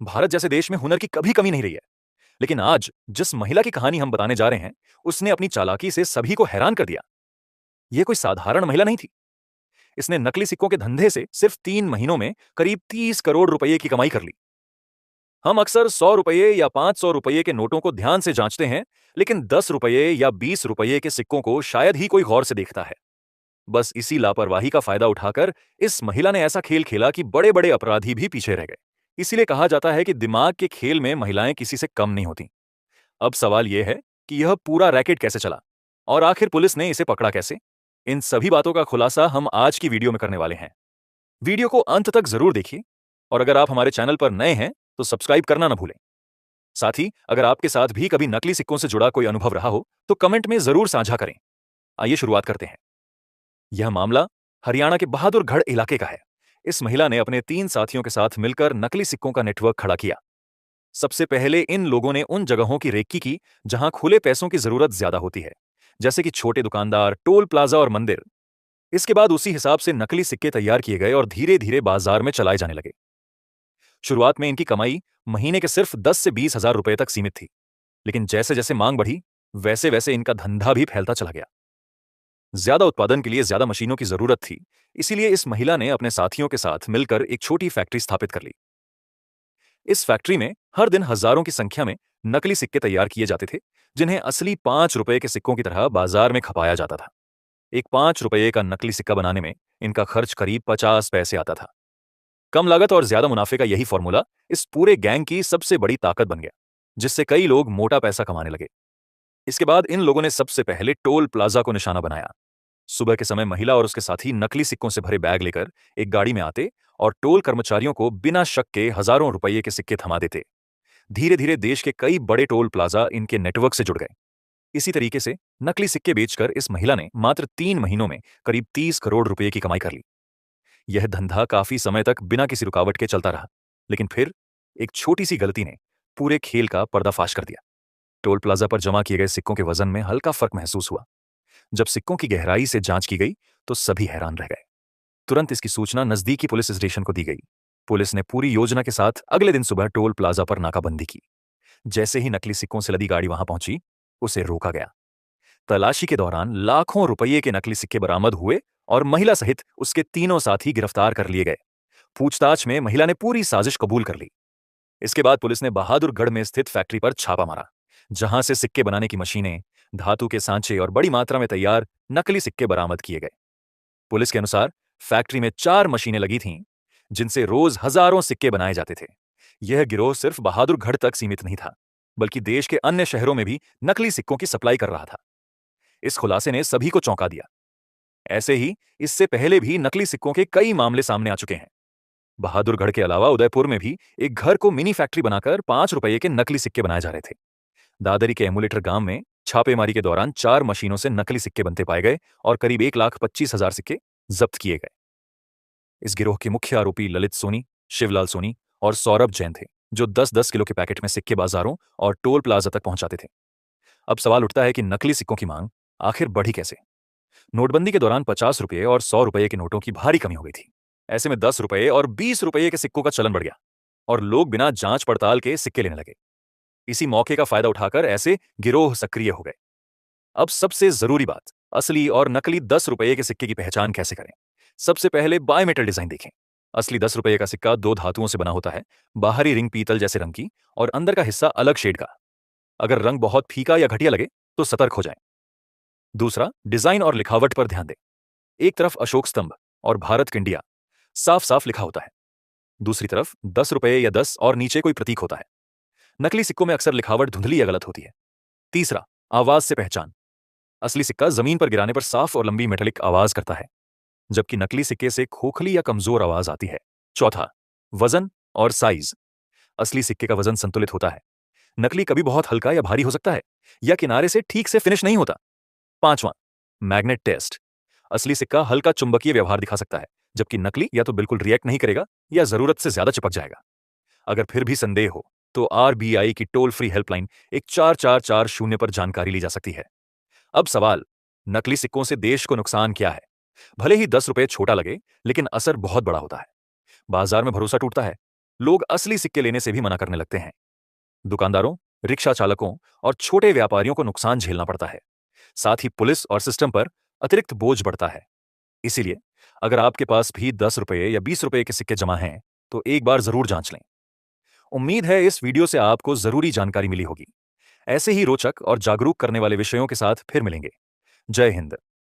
भारत जैसे देश में हुनर की कभी कमी नहीं रही है। लेकिन आज जिस महिला की कहानी हम बताने जा रहे हैं, उसने अपनी चालाकी से सभी को हैरान कर दिया। यह कोई साधारण महिला नहीं थी। इसने नकली सिक्कों के धंधे से सिर्फ 3 महीनों में करीब 30 करोड़ रुपए की कमाई कर ली। हम अक्सर 100 रुपये या 500 रुपये के नोटों को ध्यान से जांचते हैं, लेकिन 10 रुपये या 20 रुपये के सिक्कों को शायद ही कोई गौर से देखता है। बस इसी लापरवाही का फायदा उठाकर इस महिला ने ऐसा खेल खेला कि बड़े बड़े अपराधी भी पीछे रह गए। इसीलिए कहा जाता है कि दिमाग के खेल में महिलाएं किसी से कम नहीं होती। अब सवाल यह है कि यह पूरा रैकेट कैसे चला और आखिर पुलिस ने इसे पकड़ा कैसे। इन सभी बातों का खुलासा हम आज की वीडियो में करने वाले हैं। वीडियो को अंत तक जरूर देखिए, और अगर आप हमारे चैनल पर नए हैं तो सब्सक्राइब करना ना भूलें। साथ ही अगर आपके साथ भी कभी नकली सिक्कों से जुड़ा कोई अनुभव रहा हो तो कमेंट में जरूर साझा करें। आइए शुरुआत करते हैं। यह मामला हरियाणा के बहादुरगढ़ इलाके का है। इस महिला ने अपने 3 साथियों के साथ मिलकर नकली सिक्कों का नेटवर्क खड़ा किया। सबसे पहले इन लोगों ने उन जगहों की रेकी की जहां खुले पैसों की जरूरत ज्यादा होती है, जैसे कि छोटे दुकानदार, टोल प्लाजा और मंदिर। इसके बाद उसी हिसाब से नकली सिक्के तैयार किए गए और धीरे धीरे बाजार में चलाए जाने लगे। शुरुआत में इनकी कमाई महीने के सिर्फ 10 से 20 हजार रुपए तक सीमित थी, लेकिन जैसे जैसे मांग बढ़ी वैसे वैसे इनका धंधा भी फैलता चला गया। ज्यादा उत्पादन के लिए ज्यादा मशीनों की जरूरत थी, इसीलिए इस महिला ने अपने साथियों के साथ मिलकर एक छोटी फैक्ट्री स्थापित कर ली। इस फैक्ट्री में हर दिन हजारों की संख्या में नकली सिक्के तैयार किए जाते थे, जिन्हें असली 5 रुपए के सिक्कों की तरह बाजार में खपाया जाता था। एक 5 रुपए का नकली सिक्का बनाने में इनका खर्च करीब 50 पैसे आता था। कम लागत और ज्यादा मुनाफे का यही फॉर्मूला इस पूरे गैंग की सबसे बड़ी ताकत बन गया, जिससे कई लोग मोटा पैसा कमाने लगे। इसके बाद इन लोगों ने सबसे पहले टोल प्लाजा को निशाना बनाया। सुबह के समय महिला और उसके साथी नकली सिक्कों से भरे बैग लेकर एक गाड़ी में आते और टोल कर्मचारियों को बिना शक के हजारों रुपये के सिक्के थमा देते। धीरे धीरे देश के कई बड़े टोल प्लाजा इनके नेटवर्क से जुड़ गए। इसी तरीके से नकली सिक्के बेचकर इस महिला ने मात्र 3 महीनों में करीब 30 करोड़ रुपए की कमाई कर ली। यह धंधा काफी समय तक बिना किसी रुकावट के चलता रहा, लेकिन फिर एक छोटी सी गलती ने पूरे खेल का पर्दाफाश कर दिया। टोल प्लाजा पर जमा किए गए सिक्कों के वजन में हल्का फर्क महसूस हुआ। जब सिक्कों की गहराई से जांच की गई तो सभी हैरान रह गए। तुरंत इसकी सूचना नजदीकी पुलिस स्टेशन को दी गई। पुलिस ने पूरी योजना के साथ अगले दिन सुबह टोल प्लाजा पर नाकाबंदी की। जैसे ही नकली सिक्कों से लदी गाड़ी वहां पहुंची, उसे रोका गया। तलाशी के दौरान लाखों रुपये के नकली सिक्के बरामद हुए और महिला सहित उसके तीनों साथी गिरफ्तार कर लिए गए। पूछताछ में महिला ने पूरी साजिश कबूल कर ली। इसके बाद पुलिस ने बहादुरगढ़ में स्थित फैक्ट्री पर छापा मारा, जहां से सिक्के बनाने की मशीनें, धातु के सांचे और बड़ी मात्रा में तैयार नकली सिक्के बरामद किए गए। पुलिस के अनुसार फैक्ट्री में 4 मशीनें लगी थीं, जिनसे रोज हजारों सिक्के बनाए जाते थे। यह गिरोह सिर्फ बहादुरगढ़ तक सीमित नहीं था, बल्कि देश के अन्य शहरों में भी नकली सिक्कों की सप्लाई कर रहा था। इस खुलासे ने सभी को चौंका दिया। ऐसे ही इससे पहले भी नकली सिक्कों के कई मामले सामने आ चुके हैं। बहादुरगढ़ के अलावा उदयपुर में भी एक घर को मिनी फैक्ट्री बनाकर 5 रुपये के नकली सिक्के बनाए जा रहे थे। दादरी के एमुलेटर गांव में छापेमारी के दौरान 4 मशीनों से नकली सिक्के बनते पाए गए और करीब 1,25,000 सिक्के जब्त किए गए। इस गिरोह के मुख्य आरोपी ललित सोनी, शिवलाल सोनी और सौरभ जैन थे, जो 10-10 किलो के पैकेट में सिक्के बाजारों और टोल प्लाजा तक पहुंचाते थे। अब सवाल उठता है कि नकली सिक्कों की मांग आखिर बढ़ी कैसे। नोटबंदी के दौरान 50 रुपये और 100 रुपये के नोटों की भारी कमी हो गई थी। ऐसे में 10 रुपये और 20 रुपये के सिक्कों का चलन बढ़ गया और लोग बिना जांच पड़ताल के सिक्के लेने लगे। इसी मौके का फायदा उठाकर ऐसे गिरोह सक्रिय हो गए। अब सबसे जरूरी बात, असली और नकली 10 रुपये के सिक्के की पहचान कैसे करें। सबसे पहले बायोमेटल डिजाइन देखें। असली 10 रुपये का सिक्का 2 धातुओं से बना होता है, बाहरी रिंग पीतल जैसे रंग की और अंदर का हिस्सा अलग शेड का। अगर रंग बहुत फीका या घटिया लगे तो सतर्क हो जाएं। दूसरा, डिजाइन और लिखावट पर ध्यान दें। एक तरफ अशोक स्तंभ और भारत की इंडिया साफ साफ लिखा होता है, दूसरी तरफ 10 रुपये या 10 और नीचे कोई प्रतीक होता है। नकली सिक्कों में अक्सर लिखावट धुंधली या गलत होती है। तीसरा, आवाज से पहचान। असली सिक्का जमीन पर गिराने पर साफ और लंबी मेटेलिक आवाज करता है, जबकि नकली सिक्के से खोखली या कमजोर आवाज आती है। चौथा, वजन और साइज। असली सिक्के का वजन संतुलित होता है, नकली कभी बहुत हल्का या भारी हो सकता है या किनारे से ठीक से फिनिश नहीं होता। पांचवां, मैग्नेट टेस्ट। असली सिक्का हल्का चुंबकीय व्यवहार दिखा सकता है, जबकि नकली या तो बिल्कुल रिएक्ट नहीं करेगा या जरूरत से ज्यादा चिपक जाएगा। अगर फिर भी संदेह हो तो आरबीआई की टोल फ्री हेल्पलाइन 1440 पर जानकारी ली जा सकती है। अब सवाल, नकली सिक्कों से देश को नुकसान क्या है। भले ही 10 रुपये छोटा लगे, लेकिन असर बहुत बड़ा होता है। बाजार में भरोसा टूटता है, लोग असली सिक्के लेने से भी मना करने लगते हैं। दुकानदारों, रिक्शा चालकों और छोटे व्यापारियों को नुकसान झेलना पड़ता है। साथ ही पुलिस और सिस्टम पर अतिरिक्त बोझ बढ़ता है। इसीलिए अगर आपके पास भी 10 रुपए या 20 रुपए के सिक्के जमा हैं, तो एक बार जरूर जांच लें। उम्मीद है इस वीडियो से आपको जरूरी जानकारी मिली होगी। ऐसे ही रोचक और जागरूक करने वाले विषयों के साथ फिर मिलेंगे। जय हिंद।